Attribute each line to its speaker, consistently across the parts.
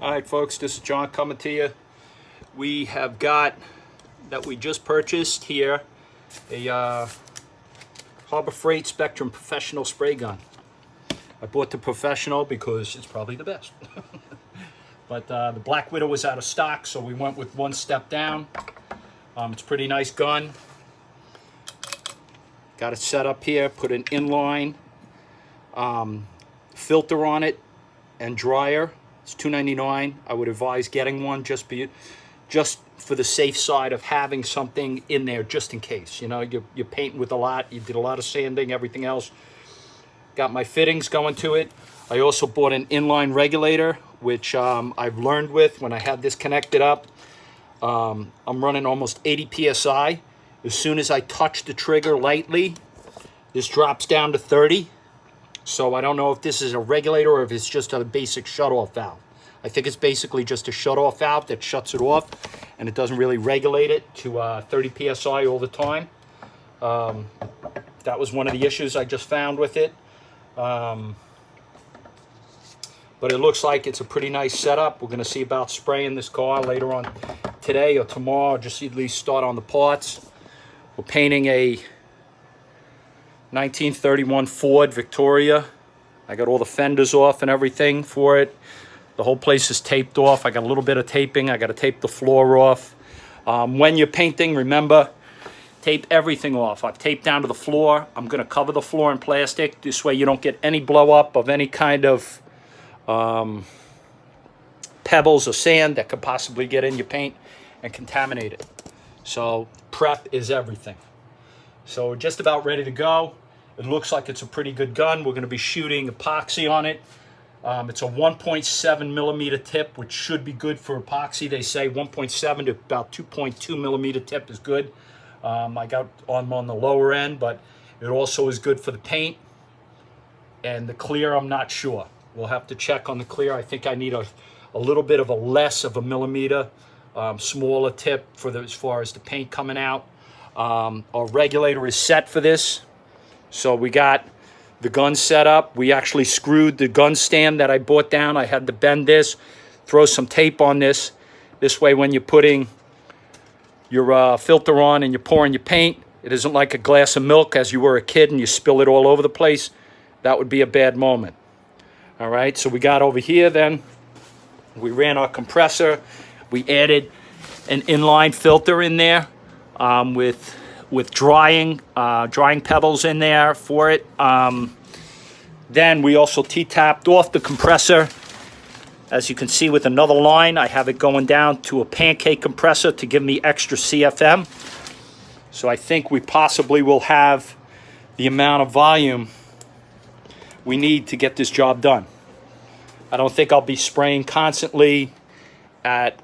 Speaker 1: All right, folks, this is John coming to you. We have got, that we just purchased here, a Harbor Freight Spectrum Professional Spray Gun. I bought the Professional because it's probably the best. But the Black Widow was out of stock, so we went with one step down. It's a pretty nice gun. Got it set up here, put an inline filter on it and dryer. It's $2.99. I would advise getting one just for the safe side of having something in there just in case. You know, you're painting with a lot. You did a lot of sanding, everything else. Got my fittings going to it. I also bought an inline regulator, which I've learned with when I had this connected up. I'm running almost 80 PSI. As soon as I touch the trigger lightly, this drops down to 30. So I don't know if this is a regulator or if it's just a basic shutoff valve. I think it's basically just a shutoff valve that shuts it off, and it doesn't really regulate it to 30 PSI all the time. That was one of the issues I just found with it. But it looks like it's a pretty nice setup. We're going to see about spraying this car later on today or tomorrow, just at least start on the parts. We're painting a 1931 Ford Victoria. I got all the fenders off and everything for it. The whole place is taped off. I got a little bit of taping. I got to tape the floor off. When you're painting, remember, tape everything off. I've taped down to the floor. I'm going to cover the floor in plastic. This way you don't get any blow up of any kind of pebbles or sand that could possibly get in your paint and contaminate it. So prep is everything. So we're just about ready to go. It looks like it's a pretty good gun. We're going to be shooting epoxy on it. It's a 1.7 millimeter tip, which should be good for epoxy. They say 1.7 to about 2.2 millimeter tip is good. I'm on the lower end, but it also is good for the paint. And the clear, I'm not sure. We'll have to check on the clear. I think I need a little bit of a less of a millimeter, smaller tip for as far as the paint coming out. Our regulator is set for this. So we got the gun set up. We actually screwed the gun stand that I bought down. I had to bend this, throw some tape on this. This way when you're putting your filter on and you're pouring your paint, it isn't like a glass of milk as you were a kid and you spill it all over the place. That would be a bad moment. All right, so we got over here then. We ran our compressor. We added an inline filter in there with drying pebbles in there for it. Then we also T-tapped off the compressor. As you can see with another line, I have it going down to a pancake compressor to give me extra CFM. So I think we possibly will have the amount of volume we need to get this job done. I don't think I'll be spraying constantly at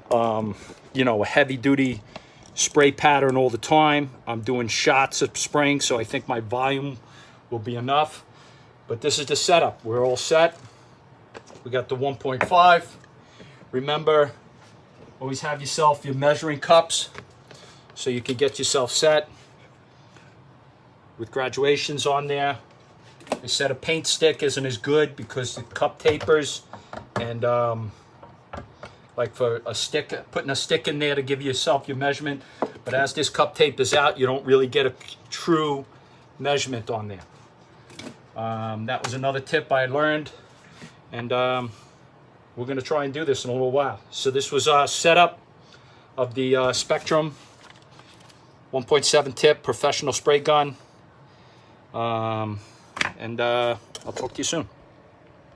Speaker 1: you know, a heavy-duty spray pattern all the time. I'm doing shots of spraying, so I think my volume will be enough. But this is the setup. We're all set. We got the 1.5. Remember, always have yourself your measuring cups so you can get yourself set with graduations on there. They said a paint stick isn't as good because the cup tapers, and like for a stick, putting a stick in there to give yourself your measurement. But as this cup tapers out, you don't really get a true measurement on there. That was another tip I learned, and we're going to try and do this in a little while. So this was a setup of the Spectrum 1.7 tip professional spray gun, and I'll talk to you soon.